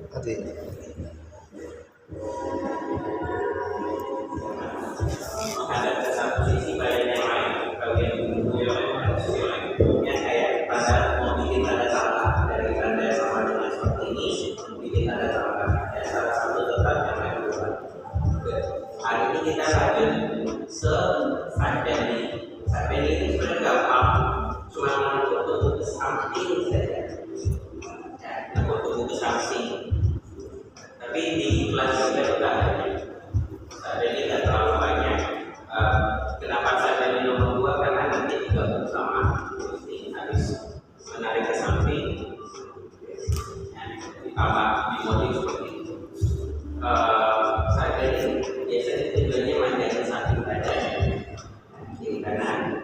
Tadi. Ada satu sisi badan yang lain, bagian tubuh yang lain, ada sisi lain. Yang kayak pada mau bikin tanda tambah dari tanda yang sama dengan seperti ini, bikin tanda tambah. Ya, salah satu tetap yang lain bukan. Hari ini kita lanjut ke Sadani. Sadani itu sebenarnya gampang, cuma mengatur tubuh ke samping saja. Ya, mengatur tubuh ke samping. Tapi di kelas juga kita ada. Sadani tidak terlalu banyak. Kenapa Sadani nomor 2? Karena nanti juga bersama. Ini harus menarik ke samping. Ya, ditambah dimodif seperti itu. Sadani biasanya tujuannya manjakan samping badan, kiri kanan.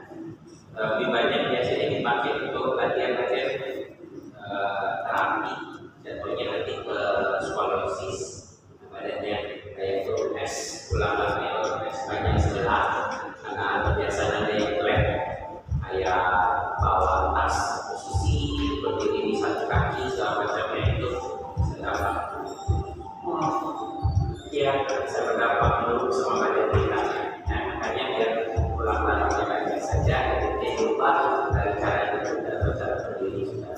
Lebih banyak biasanya dipakai untuk latihan-latihan terapi. Contohnya nanti ke skoliosis badannya kayak itu es ulang-ulang es banyak sebelah karena biasanya ada yang lem kayak bawa tas posisi berdiri di satu kaki segala macamnya itu berdampak ya bisa berdampak menurut sama badan kita. Nah makanya biar ulang-ulangnya banyak saja kita lupa dari cara itu atau cara berdiri sudah.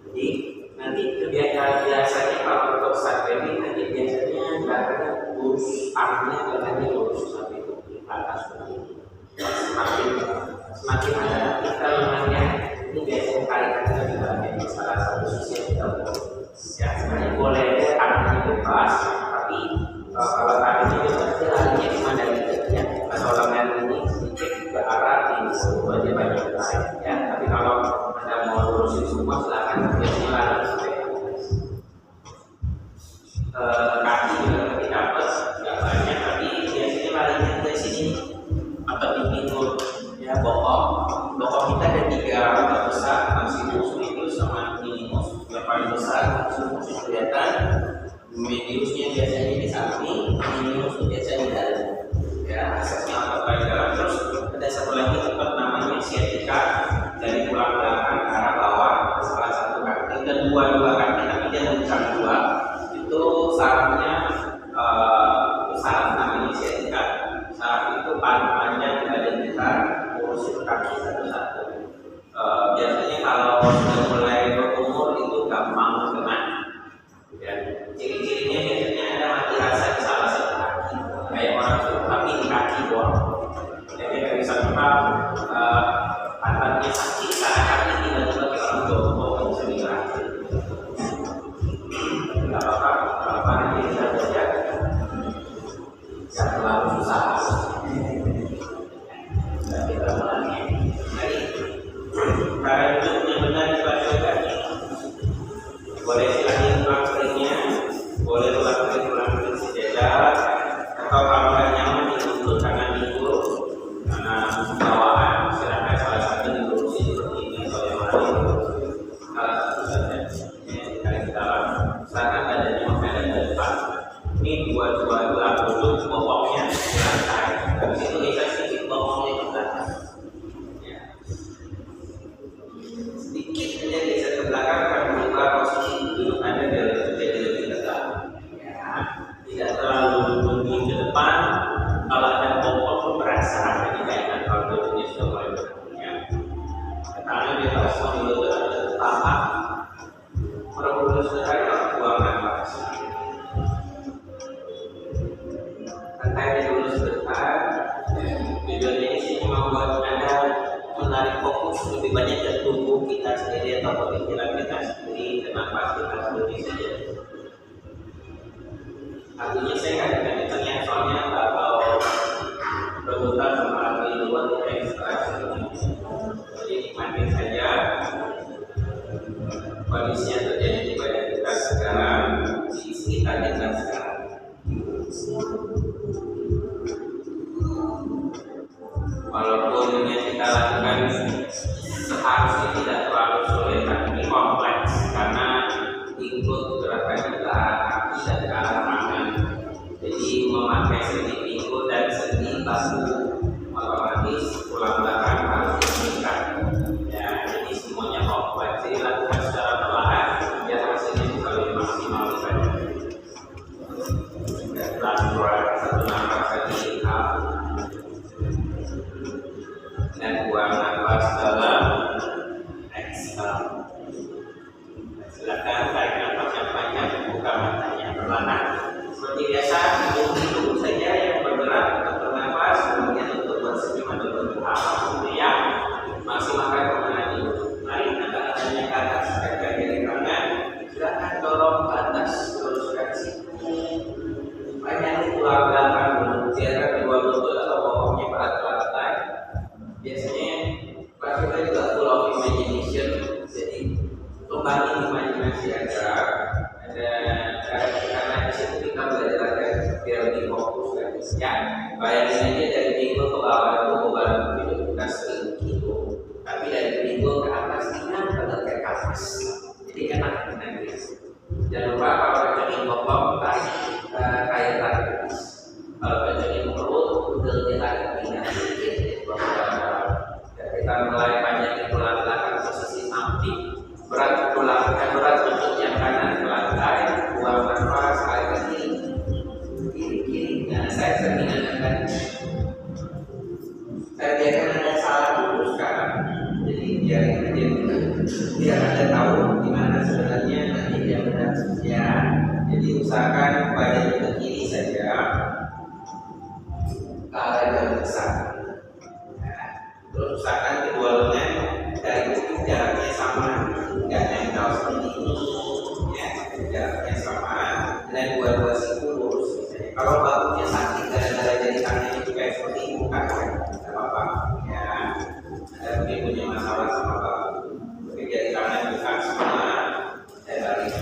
Jadi nanti biasanya kalau untuk Sadani nanti biasanya gerakannya lurus, armnya gerakannya lurus sampai ke atas seperti ini. Semakin ada kita lengannya ini biasanya kali kita juga ada di salah satu sisi yang kita boleh. Ya sebenarnya boleh armnya bebas, tapi kalau armnya bebas dia larinya cuma dari ketiak. Kalau lengan ini sedikit ke arah ini, itu aja banyak lain. Ya tapi kalau anda mau lurusin semua silakan biasanya lari sampai kaki juga lebih dapat nggak banyak tapi biasanya larinya ke sini atau di pinggul ya bokong kita ada 3 besar maximus medius sama minimus. Yang paling besar maximus kelihatan, mediusnya biasanya di samping, minimus biasanya di dalam ya aksesnya atau paling dalam. Terus ada satu lagi tempat namanya sciatica dari tulang belakang ke arah bawah salah satu kaki dan dua kaki tapi dia bukan 2 itu sarafnya saraf namanya sciatica. Saraf itu paling panjang di badan kita, urusin kaki satu-satu. Biasanya kalau sudah mulai berumur itu gampang kena. Dan ciri-cirinya biasanya ada mati rasa di salah satu kaki, kayak orang suruh tapi di kaki doang. Jadi nggak bisa tetap pantatnya sakit karena kaki tiba-tiba kayak orang jongkok nggak bisa digerakin. Tidak apa-apa nanti bisa saja yang terlalu susah dan kita mulai dari cara duduknya benar dibaca kaki boleh silahkan tulang keringnya boleh tulang kering sejajar atau kalau nggak nyaman dilutut tangan dulu karena bawaan silahkan salah satu dilurusin seperti ini atau yang lain salah satu saja ditarik ke dalam silahkan badannya menghadap ke depan. Ini dua duduk bokongnya di lantai. Habis itu kita sedikit bokongnya ke belakang. Ya. Sedikit saja geser ke belakang karena mengubah posisi duduk Anda jadi lebih tegak. Ya. Tidak terlalu duduk ke depan. Kalau ada bokong pun berasa jadi kaitan kalau duduknya sudah mulai bergerak. Ya. Karena di atas mulut ada tapak. Orang mulut sudah ada buangan langsung. Santai dulu sebentar. Tujuannya ini sih cuma buat Anda menarik fokus lebih banyak ke tubuh kita sendiri atau pemikiran kita sendiri, kenapa kita sendiri saja. Artinya saya nggak ditanya soalnya kalau rebutan sama lagi luar kita ekstra sini. Jadi nikmatin saja kondisi yang terjadi di badan kita sekarang, di sekitar kita sekarang. Walaupun yang kita lakukan seharusnya tidak terlalu sulit, tapi kompleks karena ikut gerakan ke arah kaki dan ke arah tangan. Jadi memakai sendi pinggul dan sendi bahu otomatis tulang belakang harus diikat. Ya, jadi semuanya Ya, bayangin aja dari pinggul ke bawah itu beban hidup kita 1.000 kilo, tapi dari pinggul ke atas ringan banget kayak kapas. Jadi enak nanti. Jangan lupa kalau kencengin bokong tarik kayak tarik. Kalau kencengin perut, udelnya tarik ringan sedikit. Kita mulai panjangin tulang belakang posisi samping, berat tulang berat untuk yang kanan ke lantai, buang nafas tarik ke kiri. Nah, saya sering ingatkan, saya ada salah dulu sekarang. Jadi biar Anda tahu gimana sebenarnya nanti yang benarnya. Jadi usahakan badannya ke kiri saja, ke arah yang besar. Terus usahakan kedua lengan dari kuping jaraknya sama, nggak nempel seperti ini, ya, jaraknya sama. Dan dua-dua siku lurus misalnya. Kalau bahunya sakit gara-gara jadi tangannya juga seperti ini, bukan nggak apa-apa, ya. Ada mungkin punya masalah sama bahu, tapi jadi tangan bukan semua dan balik.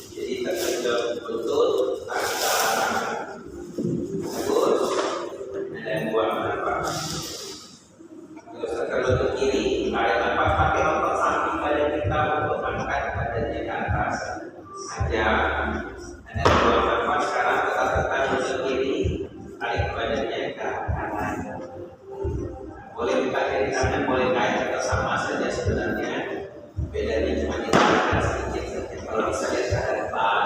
Jadi tertutup lutut, tarik tangan, terus, dan buang nafas. Kalau ke kiri, tarik nafas pakai otot samping badan kita untuk angkat badannya ke atas saja. Ada buang nafas sekarang kita tekan ke kiri, tarik badannya ke kanan. Boleh buka dari kanan, boleh naik atau sama saja sebenarnya. Bedanya cuma ditarikkan sedikit saja. Kalau bisa lihat ke arah depan,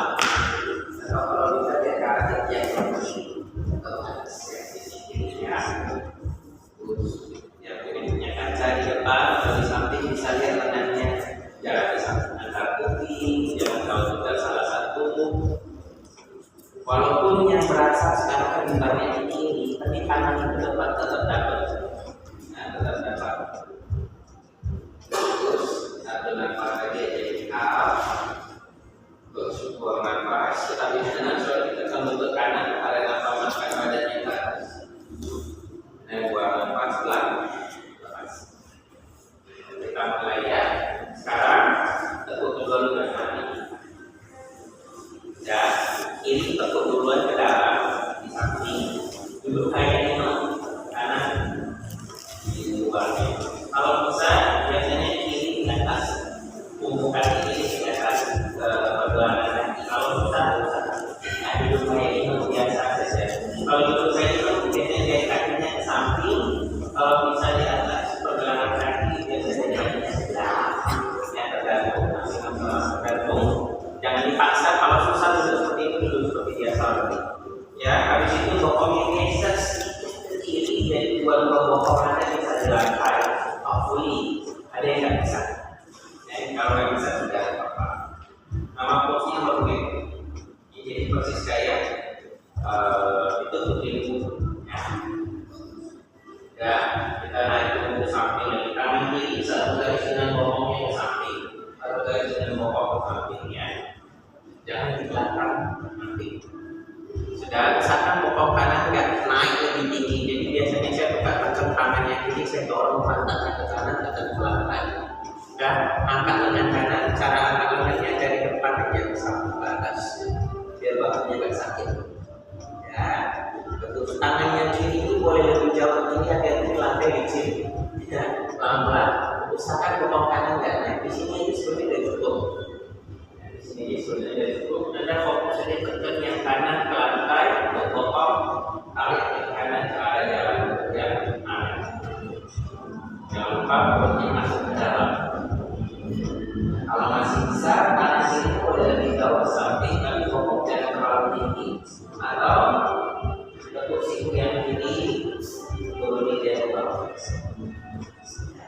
atau kalau bisa lihat ke arah yang kiri, atau atas yang sisi ya. Terus punya kaca di depan atau di samping bisa lihat lengannya, jarak di samping antar kuping, jangan tahu juga salah satu. Walaupun yang berasa sekarang kan bentarnya di kiri, tapi kanan itu tetap dapat. Nah, tetap dapat. Terus satu nafas lagi jadi up, terus buang nafas. Tetapi dengan suara kita ke kanan, ada nafas masukkan badannya ke atas. Dan buang nafas pelan. Kita mulai ya. Sekarang tekuk duluan ke kanan. Ya, ini tekuk duluan ke dalam di samping. Duduk kayak ini kanan di luarnya. Kalau bisa biasanya kiri di atas, tumpukan kiri di atas ke belakang kaki. Kalau bisa, nah, duduk kayak ini biasa saja. Kalau duduk kayak ini biasanya kayak kakinya ke samping. Kalau bisa di atas pergelangan kaki biasanya yang tergantung tergantung. Jangan dipaksa, kalau susah duduk seperti itu duduk seperti biasa. Ya, habis itu bokongnya geser ke kiri dan dua bokong Anda bisa di lantai. Hopefully ada yang nggak bisa. Kalau nggak bisa tidak apa-apa. Nama posnya berbeda. Jadi persis kayak itu begini. Ya, kita naik ke samping dari kanan kiri, satu garis dengan bokongnya ke samping, satu garis dengan bokong ke sampingnya. Jangan di belakang nanti. Sudah misalkan bokong kanan nggak naik lebih tinggi, jadi biasanya saya buka tekan tangannya kiri, saya dorong pantatnya ke kanan, tekan ke belakang. Dan angkat lengan kanan, cara angkat lengannya dari depan aja ke samping ke atas, biar bahunya nggak sakit. Ya. Bentuk tangannya kiri itu boleh lebih jauh ke kiri agar di lantai licin. Ya, pelan-pelan. Usahakan bokong kanan nggak naik. Di sini aja sebenarnya udah cukup. Di sini aja sebenarnya udah cukup. Anda fokus aja tekan yang kanan ke lantai, untuk bokong tarik yang kanan ke arah jalan yang aman. Jangan lupa perutnya masuk ke dalam. Kalau masih bisa, tangan kiri boleh lebih jauh ke samping, tapi bokong jangan terlalu tinggi. Atau tekuk siku yang kiri turun dia ke bawah.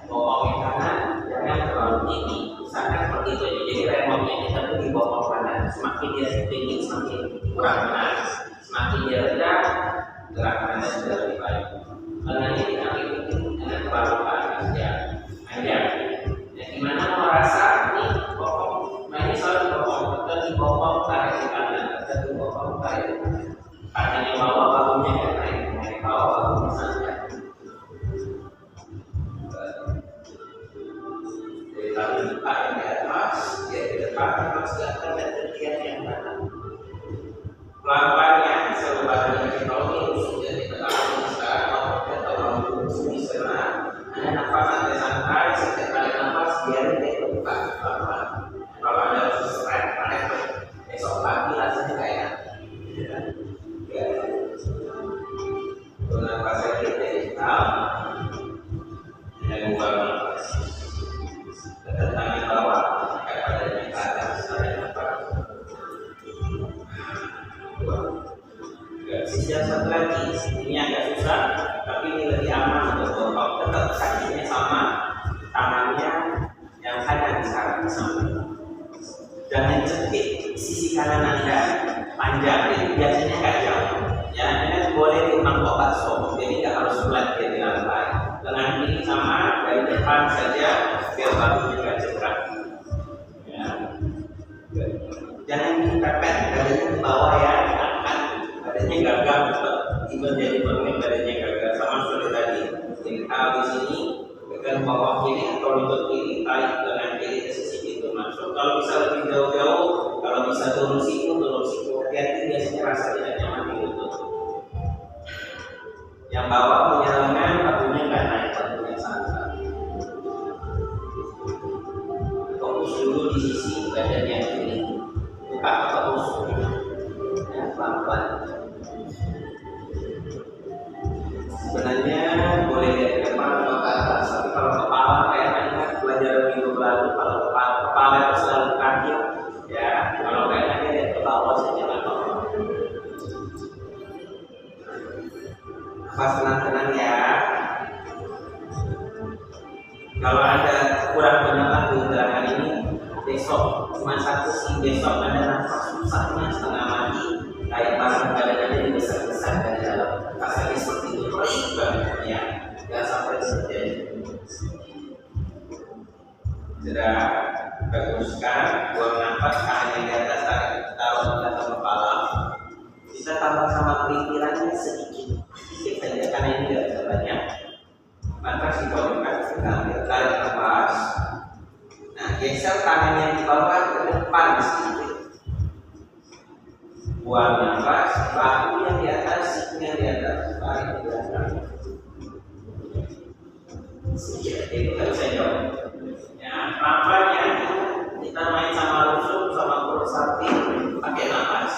Bokong yang kanan jangan terlalu tinggi. Usahakan seperti itu aja. Jadi remotnya kita tuh di bokong kanan. Semakin dia tinggi semakin kurang panas. Semakin dia rendah, gerakannya sudah lebih baik. Lengannya ditarik dengan terlalu panas ya. Aja. Nah, gimana mau rasa nih bokong? Nah, ini soal di bokong. Tekan di bokong tarik ke kanan. Tekan di bokong tarik ke kanan. Kakinya bawah, bahunya ke naik bawah, bahunya santai. Dari kaki depan ke atas, dia ke depan, terus ke atas dan ke kiri yang kanan. lagi, ini agak susah, tapi ini lebih aman untuk bokong. Tetap kakinya sama, tangannya yang kanan di samping. Jangan jepit sisi kanan Anda panjang, jadi biasanya nggak jauh. Ya, ini boleh diulang kok bakso, jadi nggak harus flat di lantai. Lengan ini sama dari depan saja, biar bahunya nggak cedera. Ya. Jangan dipepet, badannya ke bawah ya, angkat, badannya gagah, ibu jadi bermain badannya gagah sama seperti tadi. Jadi kalau di sini pegang bawah kiri atau lutut kiri, tarik lengan kiri ke sisi pintu masuk. Kalau bisa lebih jauh-jauh, kalau bisa turun siku. Hati-hati biasanya rasa tidak nyaman di lutut. Yang bawah punya lengan, bahunya nggak naik, bahunya santai. Fokus dulu di sisi badan yang kiri. Buka fokus, ya pelan-pelan. Sebenarnya boleh dari depan atau ke atas, tapi kalau kepala kayak ingat belajar minggu lalu, kalau kepala itu selalu terakhir, ya kalau kayak dari ke bawah saja lah. Pas tenang-tenang ya. Kalau ada kurang benar di gerakan ini, besok cuma satu sih, besok ada nafas susahnya setengah mati, kayak barang badannya dibesar-besar dari dalam. Rasanya seperti itu perih banget ya, nggak sampai terjadi. Sudah baguskan, buang nafas, tangannya di atas, taruh di atas kepala. Bisa tambah sama pelipirannya sedikit saja karena ini tidak bisa banyak. Maka si komunitas kita ambil, tarik nafas. Nah, geser tangannya di bawah ke depan sedikit. Buang nafas, bahu yang di atas, sikunya di atas, tarik ke belakang. Sedikit, itu nggak bisa jauh. Ya, nampaknya kita main sama rusuk, sama perut sapi, pakai nafas.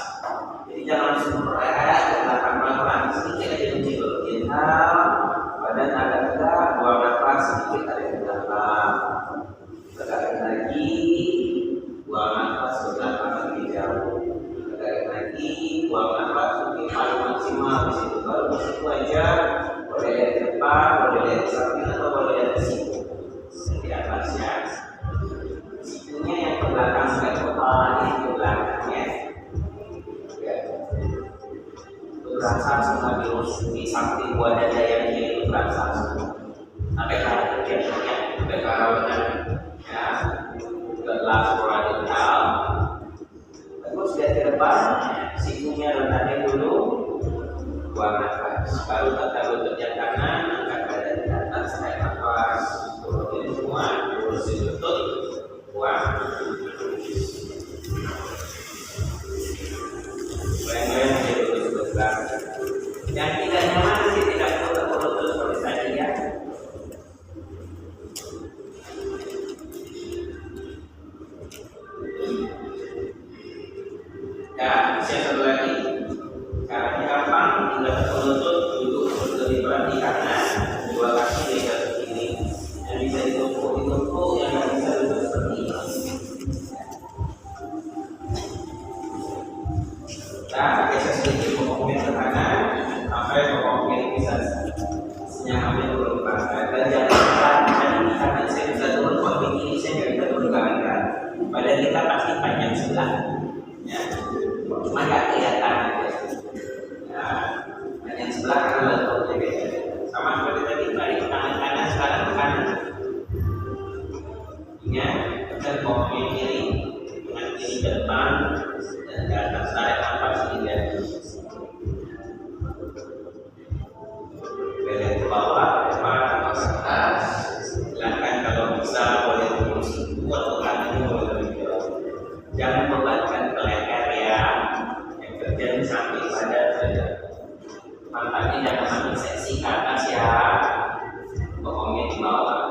Jadi jangan langsung berat, belakang pelan-pelan, sedikit aja menjibel. Inhal, badan agak tegak, buang nafas sedikit tarik ke belakang. Tarik lagi, buang nafas ke belakang lebih jauh. Tarik lagi, buang nafas lebih paling maksimal di situ. Baru di situ aja, boleh lihat ke depan, boleh lihat ke samping atau boleh lihat ke situ. Di atasnya, situnya yang ke belakang, bukan kepala ini ke belakangnya. Berasa semua di samping buah dada yang kiri itu berasa semua. Sampai ke arah kejadiannya, sampai ke arah lengan, ya, gelas radikal. Terus lihat ke depan, sikunya rendahin dulu, buang nafas. Baru tata lutut yang kanan, angkat badan di atas, tarik nafas, turunin semua, lurusin lutut, buang. Goyang-goyang menjadi lutut sebelah. Yang tidak nyaman nanti tidak perlu terus seperti tadi ya. Ya, siap satu lagi. Caranya gampang, tinggal tekan lutut, duduk lebih berat di kanan, dua kaki beda ke kiri. Yang bisa ditumpuk, yang nggak bisa duduk seperti ini. Nah, geser sedikit bokongnya ke kanan, sampai bokongnya bisa senyamannya turun ke belakang. Dan jangan lupa, tadi karena saya bisa turun ke kiri, saya nggak bisa turun ke kanan. Badan kita pasti panjang sebelah. Ya, cuma nggak kelihatan. Ya, panjang sebelah karena lututnya beda. Sama seperti tadi, balik tangan kanan sekarang ke kanan. Ingat, tekan bokongnya kiri, dengan kiri ke depan. Dan ke atas, tarik nafas hingga beda ke bawah, depan atau ke atas. Silakan kalau bisa boleh turun siku atau kanan boleh lebih jauh. Jangan bebankan ke leher ya, yang terjadi sampai pada saja. Pantatnya jangan makin seksi ke atas ya, bokongnya di bawah.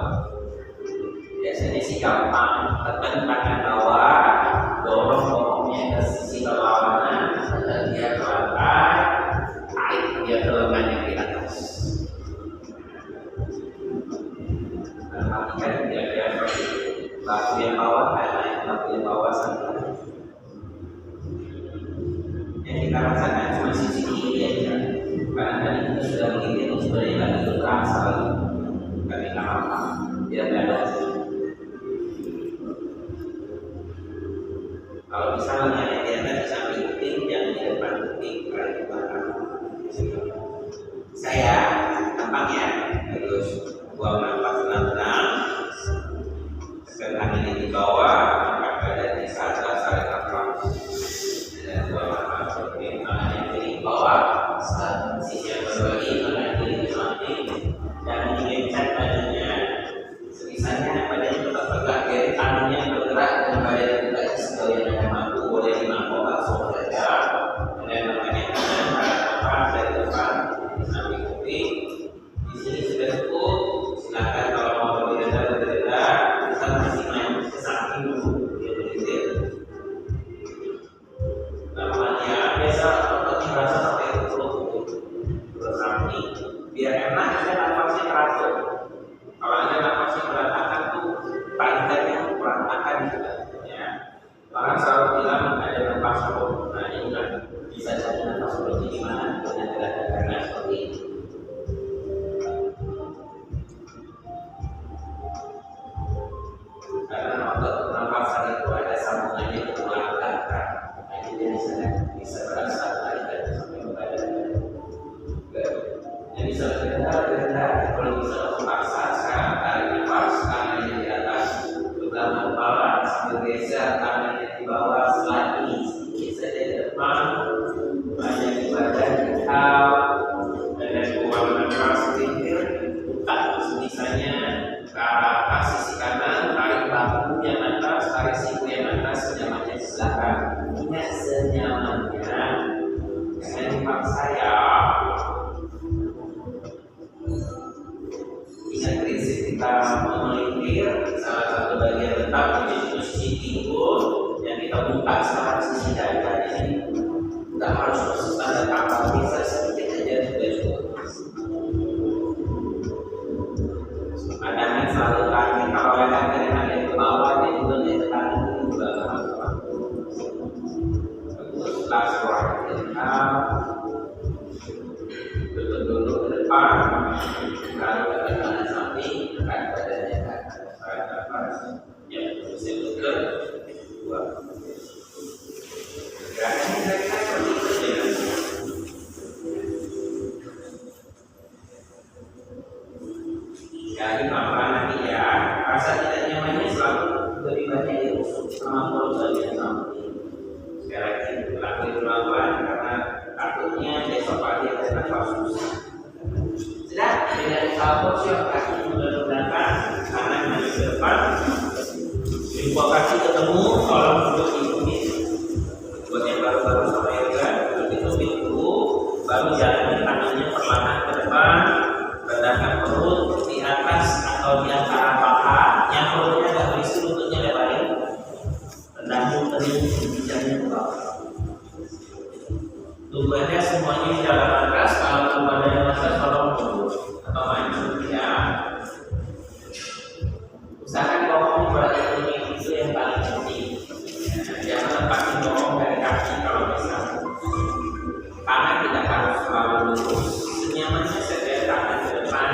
Biasanya sih gampang, tekan tangan bawah, dorong bokongnya ke sisi berlawanan, dan dia ke lantai, tarik dia ke lengan yang di atas. Dan pastikan tidak ada bahu yang bawah, naik bahu yang bawah santai. Yang kita rasakan cuma sisi kiri aja, karena sudah begitu sebenarnya lagi itu terasa lagi kami apa dia ada. Kalau misalnya dia di samping kuping, jangan di depan kuping, kalau di belakang. Saya tampaknya harus buang nafas pelan-pelan, tekan tangannya di bawah, angkat badannya ke atas, tarik nafas, dan buang nafas seperti tangannya di bawah, sisi yang berbagi, tangan kiri di samping, dan mengencang badannya. Sebisanya badannya tetap tegak, jadi tangannya bergerak dan badannya tegak sekalian yang mampu, boleh dimangkuk langsung saja. Dan namanya kanan, nafas dari depan, di samping kuping. Di sini sudah cukup. Silakan kalau mau berbeda-beda, kita masih main ke samping dulu, dia berdiri. Namanya biasa otot dirasa sampai ke samping, biar enak kita nafasnya teratur. Kalau ada nafasnya berantakan tuh pantatnya berantakan juga. Ya, orang selalu bilang ada nafas perut. Nah ini kan bisa jadi nafas perut di mana dengan gerakan seperti ini. Karena otot pernafasan itu ada sambungannya ke tulang belakang. Nah, jadi bisa berasa tarikan sampai ke badan. Jadi sebenarnya kalau bisa paksa sekarang tarik nafas, tangannya di atas, beban kepala sambil geser tangannya di bawah lagi sedikit saja di depan, banyak di badan kita, dan buang nafas sedikit, buka sebisanya ke arah atas sisi kanan, tarik bahu yang atas, tarik siku yang atas, senyamannya di belakang. Ingat senyamannya, jangan dipaksa ya. Ingat prinsip kita memelintir, salah satu bagian tetap menjadi posisi pinggul yang kita buka sekarang sisi dada ini. Tidak harus standar kapal, bisa sedikit aja sudah cukup. Pandangan selalu kaki, kalau leher kalian ada ke bawah, dia juga naik ke kanan ini juga nggak masalah. Bagus, last one, tutup dulu ke depan, lalu ke kanan samping, tekan badannya ke atas, tarik nafas, ya terus tutup, dua. Gerakannya kira-kira seperti itu ya. Jadi pelan-pelan nanti ya, rasa tidak nyamannya selalu lebih banyak diusung sama mulut bagian samping. Sekali lagi lakukan pelan-pelan karena takutnya besok pagi ada nafas susah. Sudah, dengan usaha posisi kaki mudah ke belakang, kanan maju ke depan. Kedua kaki ketemu, tolong duduk di tumit. Buat yang baru-baru sama yoga, duduk di tumit dulu, baru jalan tangannya perlahan ke depan, rendahkan perut di atas atau di antara paha, yang perutnya agak berisi, lututnya lebarin, rendahkan telinga bicaranya ke bawah. Tubuhnya semuanya di dalam atas, kalau badannya masih tolong dulu atau maju ya. Usahakan bokong berada di itu yang paling penting. Jangan lepasin bokong dari kaki kalau bisa. Tangan tidak harus selalu lurus. Senyamannya saja tangan ke depan,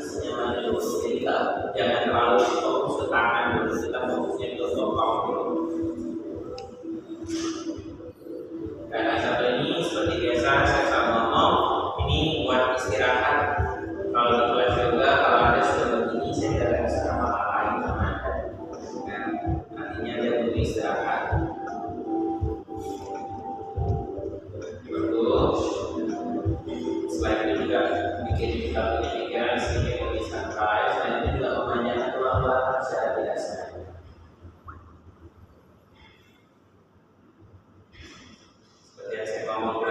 senyamannya lurus. Jadi jangan terlalu fokus ke tangan dulu, kita fokusnya ke bokong dulu. Karena satu ini seperti biasa saya selalu ngomong, ini buat istirahat. Kalau di kelas yoga, kalau Anda sudah begini, saya tidak bisa ngapa-ngapain sama Anda. Nah, artinya dia butuh istirahat. Bagus. Selain itu juga bikin kita punya pikiran sedikit lebih santai. Selain itu juga memanjangkan tulang belakang secara tidak sengaja. Seperti yang saya ngomong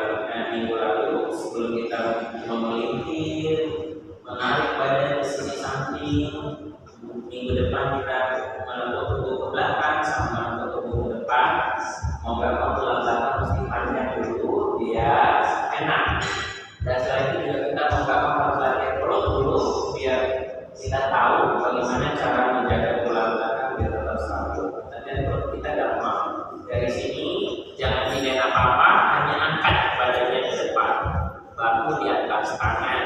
minggu lalu, sebelum kita memelintir, menarik badan ke sisi samping, minggu depan kita menentuk tubuh ke belakang sama menentuk tubuh ke depan. Mau nggak mau tulang belakang mesti panjang dulu biar enak. Dan setelah itu juga kita mau nggak mau harus latihan perut dulu biar kita tahu bagaimana cara menjaga tulang belakang biar tetap stabil. Dan perut kita gampang. Dari sini jangan dilihat apa-apa, hanya angkat badannya ke depan, bahu di atas tangan,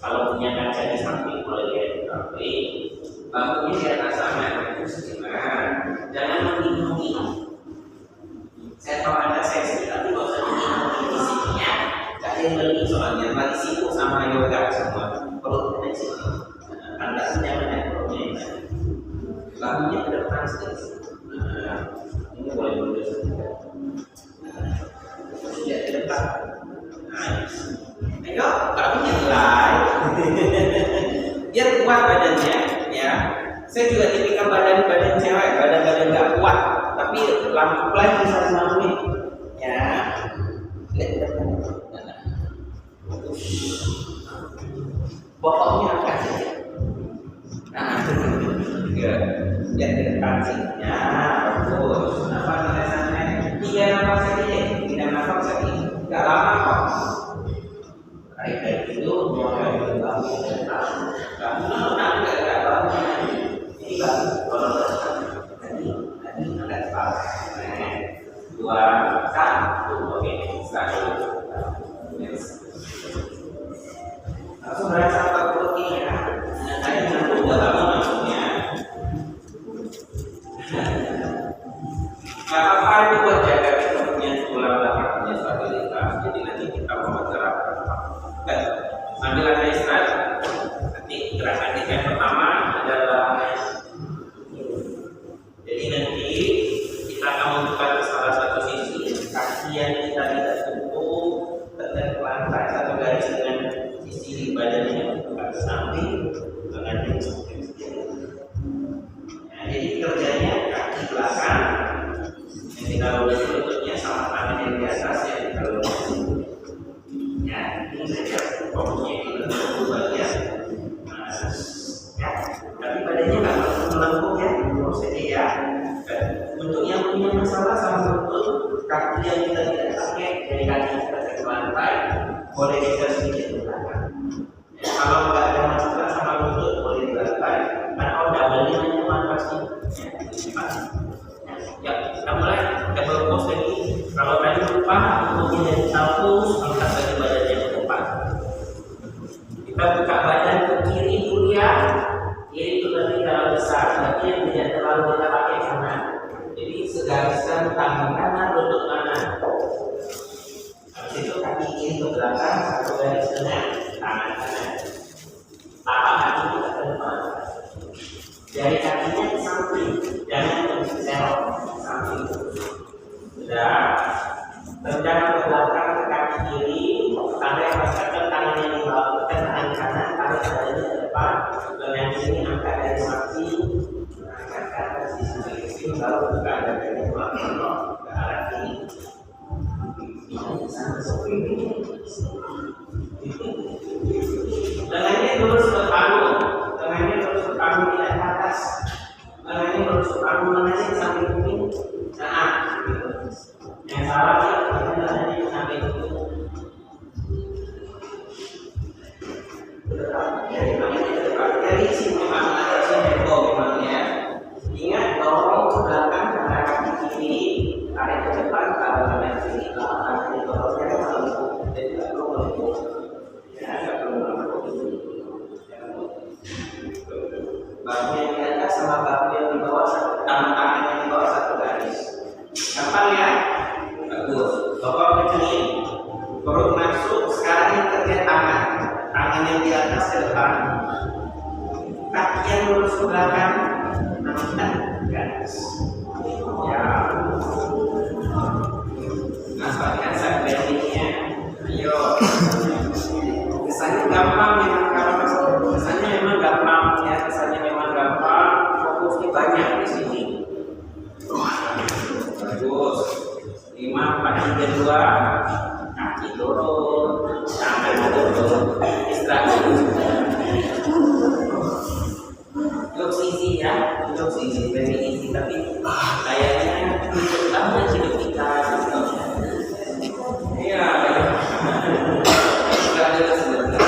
Kalau punya kaca di samping boleh lihat tapi bangkunya di atas sana itu sejenak. Jangan menginum-inum. Saya tahu ada sesi tapi kalau saya menginum di sininya, gak ada yang beli soalnya lagi sibuk sama yoga semua. Perutnya di sini, anda jangan naik perutnya. Bangkunya ke depan sedikit. Ini boleh mundur sedikit. Sudah ke depan. Ayo, bangkunya mulai. Biar kuat badannya, ya. Saya juga tipikal badan cewek, badan nggak kuat, tapi lampu lain bisa dilakuin, ya. Lihat depan. Pokoknya angkat saja. Nah, ya, lihat ke depan sih. Ya, bagus. Nafas sampai 3 nafas saja deh, 3 nafas saja. Nggak lama kok. Baik itu mulai berbangun kamu nggak bangun ini baru kalau tadi ada pas 2 1 oke satu langsung berasa perut ini ya saya ngantuk udah lama maksudnya nggak apa-apa itu buat jaga kita punya tulang belakang punya stabilitas jadi nanti kita mau bergerak sambil ada istirahat. Nanti gerakan yang pertama adalah jadi nanti kita akan membuka ke salah satu sisi kaki yang kita tidak sentuh tegak ke lantai satu garis dengan sisi badannya yang membuka ke samping dengan samping. Nah, jadi kerjanya kaki belakang yang kita lurus lututnya sama tangan yang di atas yang kita lurus. Ya, ini saja fokusnya itu satu bagian. Ya, tapi badannya nggak harus melengkung ya, terus saja ya. Untuk yang punya masalah sama lutut, kaki yang kita tidak pakai dari kaki kita ke lantai, boleh kita sedikit ke belakang. Ya, kalau nggak ada masalah sama lutut, boleh di lantai. Atau double-nya nyaman pasti. Ya, kita mulai double pose lagi. Kalau tadi lupa, kemudian dari salpus, angkat lagi badannya ke depan. Kita buka badan ke kiri dulu ya. Kiri itu lebih terlalu besar, tapi yang tidak terlalu kita pakai kanan. Jadi segariskan tangan kanan, lutut kanan. Habis itu kaki kiri ke belakang, satu garis tengah, tangan kanan. Tapak kaki kita ke depan. Jari kakinya ke samping, jangan serong samping. Sudah, tendang ke belakang ke kaki kiri, sampai rasakan tangannya di bawah, tangan kanan, tarik badannya ke depan, dengan ini angkat dari samping, angkat ke atas di sini, lalu buka dari belakang ke arah kiri. Ini sama seperti ini. Tangannya lurus ke panggung, tangannya lurus ke panggung tidak ke atas, tangannya lurus ke panggung tangannya sampai kuping. Nah, yang salah ya, tangannya sampai kuping. Dari sini memang atasnya heboh memang ya. Ingat dorong ke belakang karena kaki kiri, tarik ke depan kalau kanan kiri, kalau kanan dorongnya melengkung, jadi tidak perlu melengkung. Ya, tidak perlu melengkung. Bahu yang di atas sama bahu yang di bawah, tangan yang di bawah satu garis. Gampang ya? Bagus. Bokong kecilin, perut masuk. Sekarang yang kerja tangan. Tangan yang di atas ke depan, kaki yang lurus ke belakang, namun garis. Ya, nampaknya saya bendingnya. Ayo, kesannya gampang memang kalau kesannya memang gampang ya, kesannya memang gampang. Fokusnya banyak di sini. Bagus. 5, 4, 3, 2. Kaki turun, tangan turun, istirahat. Duduk sisi ya, duduk sisi, very easy tapi kayaknya duduk banget hidup kita. Iya, istirahat dulu sebentar.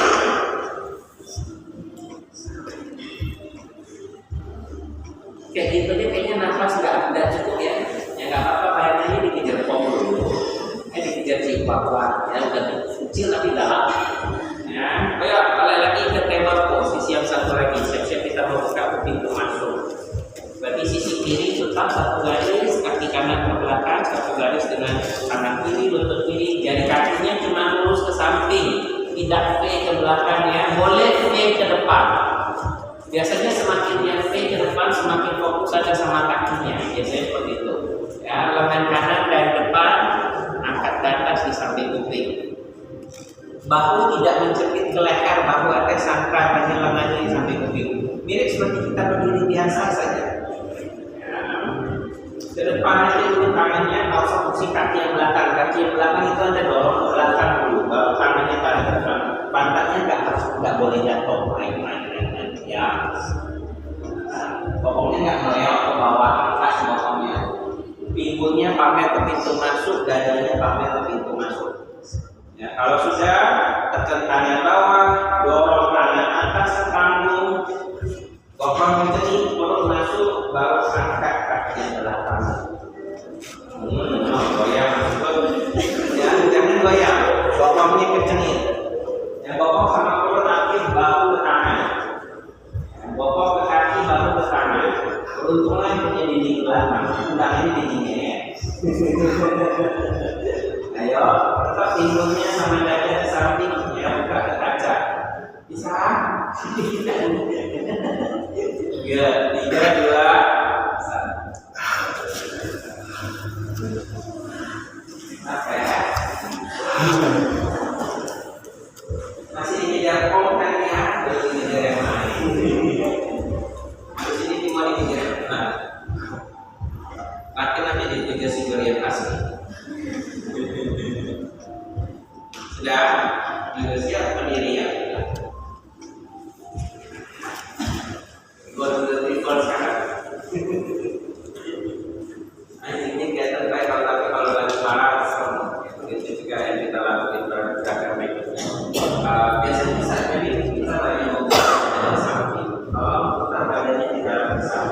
Kayak gitu deh, kayaknya nafas nggak cukup ya. Ya nggak apa-apa, kayaknya dikejar pom dulu. Dikejar si kuat ya udah kecil tapi dalam ya depan satu garis, kaki kanan ke belakang satu garis dengan tangan kiri, lutut kiri, jari kakinya cuma lurus ke samping, tidak V ke belakang ya, boleh V ke depan. Biasanya semakin yang V ke depan semakin fokus saja sama kakinya, biasanya seperti itu. Ya, lengan kanan dari depan, angkat ke atas di samping kuping. Bahu tidak menjepit ke leher, bahu ada sangkar hanya lengannya di samping kuping. Mirip seperti kita berdiri biasa saja. Ya. Ke depan aja dulu tangannya, kalau fungsi kaki yang belakang. Kaki yang belakang itu ada dorong ke belakang dulu, baru tangannya tarik ke depan. Pantatnya nggak boleh jatuh, main-main. Ya, bokongnya nggak meleot ke bawah, atas bokongnya. Pinggulnya pamer ke pintu masuk, dadanya pamer ke pintu masuk. Ya, kalau sudah tekan tangan bawah, dorong tangan atas ke panggung, bokong kencing, perut masuk, baru angkat kaki yang belakang. Goyang masuk, ya, jangan goyang, bokongnya kencengin. Yang bokong sama perut aktif, bahu ke tangan. Bokong ke kaki, bahu ke tangan. Keuntungan punya dinding belakang, undang ini dindingnya ya. Ayo, tetap pinggulnya sama dada ke samping, ya, buka ke kaca. Bisa? Ya, 3, 2, 1. Apa ya? Masih dikejar pom kan ya? Belum dikejar yang lain. Habis ini cuma dikejar. Nah, laki-laki dikejar Siberian asli. Sudah, siap pendirian. Gol sekarang. Ini kelihatan baik kalau lagi marah, itu juga yang kita lakukan beragam berikutnya. Biasanya bisa jadi kita lagi membuat samping, kita badannya tidak besar.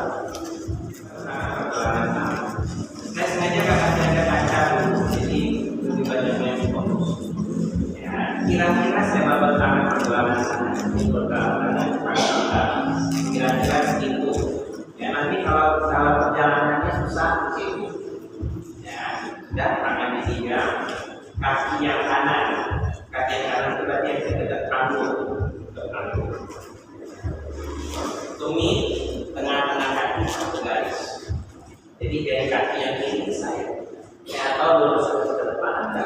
Saya sengaja kakaknya ada kaca, jadi lebih banyak yang fokus. Ya, kira-kira saya bawa tangan pergelangan sana, di pergelangan kira-kira segitu. Ya, nanti kalau perjalanannya susah, gitu. Ya, sudah tangan di 3, kaki yang kanan itu berarti yang dekat rambut, tumit tengah-tengah kaki satu garis. Jadi dari kaki yang kiri saya, ya, atau lurus ke depan Anda,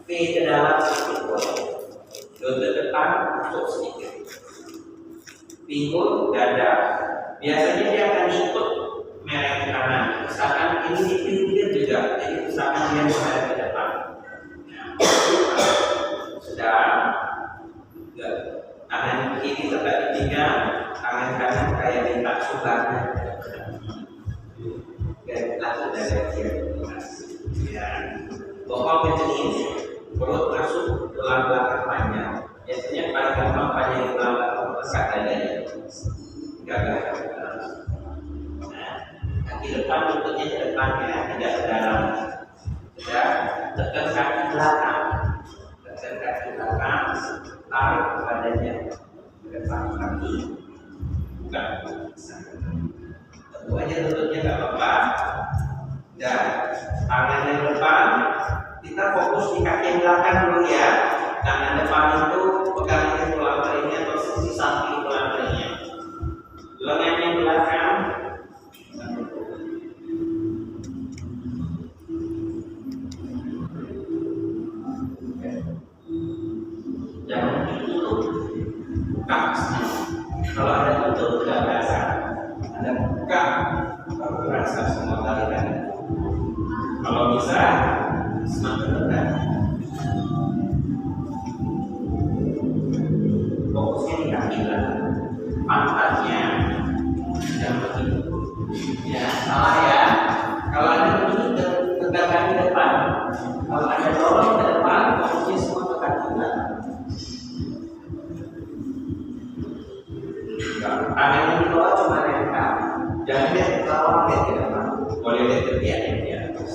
V ke dalam sedikit boleh, lutut depan masuk sedikit, pinggul dada. Biasanya dia akan ikut merek ke kanan. Misalkan ini di pinggir juga, jadi misalkan dia merek ke depan. Sudah, tangan kiri tetap dipegang, tangan kanan kayak minta sukarnya. Dan langsung dari kiri. Ya, bokong kencengin, perut masuk tulang belakang panjang. Biasanya paling gampang panjang tulang belakang besar dadanya. Gagal. Nah, kaki depan lututnya ke depan ya, tidak ke dalam. Sudah, tekan kaki belakang. Tekan kaki belakang, tarik badannya ke depan kaki. Bukan. Tentu aja lututnya nggak apa-apa. Dan tangan yang depan, kita fokus di kaki yang belakang dulu ya. Tangan depan itu pegangnya tulang teringnya atau sisi samping tulang teringnya. Lengan yang belakang, jangan ditutup, buka. Kalau ada tutup tidak berasa, ada buka, baru berasa semua tarikan. Kalau bisa, semakin dekat. Fokusnya di kaki belakang, pantatnya yang begini. Ya, salah ya. Kalau ada begini tegak kaki depan. Kalau ada dorong ke depan, fokusnya semua ke kaki belakang. Tangannya di bawah cuma rengkap. Jangan lihat ke bawah, lihat ke depan. Boleh lihat ke di atas.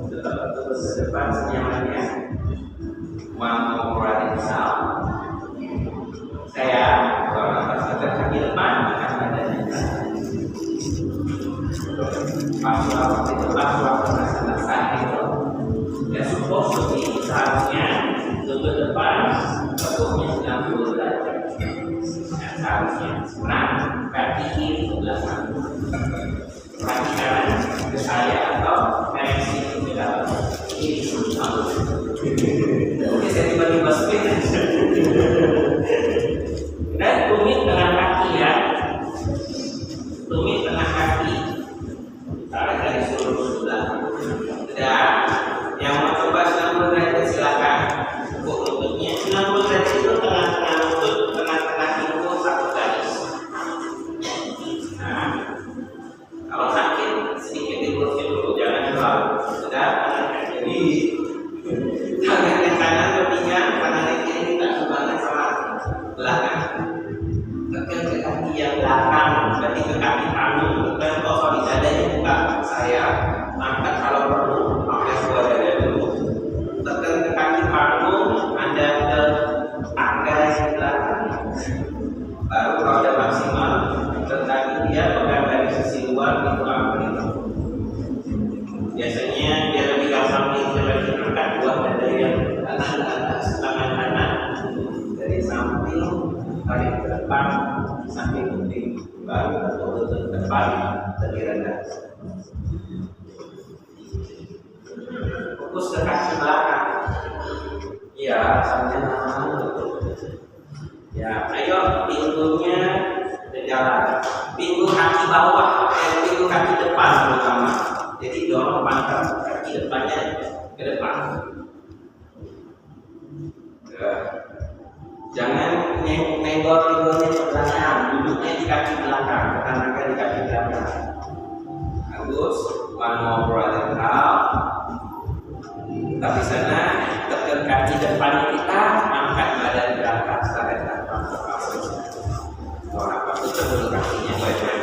Tetap terus ke depan senyamannya. Mau radikal. Saya kalau atas kaki depan akan badannya. waktu itu pas waktu selesai itu ya suppose to be seharusnya ke depan tekuknya 90 derajat ya, seharusnya nah kaki kiri ke belakang kaki kanan ke saya atau koreksi ke dalam kiri semua oke saya tiba-tiba spin dan tumit dengan kaki ya tumit dengan kaki tarik dari seluruh sebelah dan yang mau coba 90 derajat silakan untuk lututnya 90 derajat itu tengah-tengah lutut tengah-tengah hidung satu garis nah kalau sakit sedikit diurusin dulu jangan terlalu sudah jadi tangan yang kanan berpinggang tangan yang kiri tidak sebanyak sama belakang tekan ke kaki yang belakang berarti ke kaki panggung bukan kosong di dadanya buka saya angkat kalau perlu pakai dua dada dulu tekan ke kaki panggung anda ke tangga yang belakang baru kalau udah maksimal tetapi dia pegang dari sisi luar itu apa itu biasanya dia lebih gampang dibagi angkat dua dada yang kanan ke atas tangan kanan dari samping tarik ke depan samping penting baru lutut ke depan lebih rendah fokus ke kaki belakang ya sambil ya ayo pintunya berjalan pintu kaki bawah pintu kaki depan terutama jadi dorong pangkal kaki depannya ke depan ya. Jangan nenggol-nenggolnya ke belakang duduknya di kaki belakang tekanannya di kaki belakang bagus one more brother out tapi sana tekan kaki depan kita angkat badan ke atas tarik nafas orang apa tutup dulu kakinya baik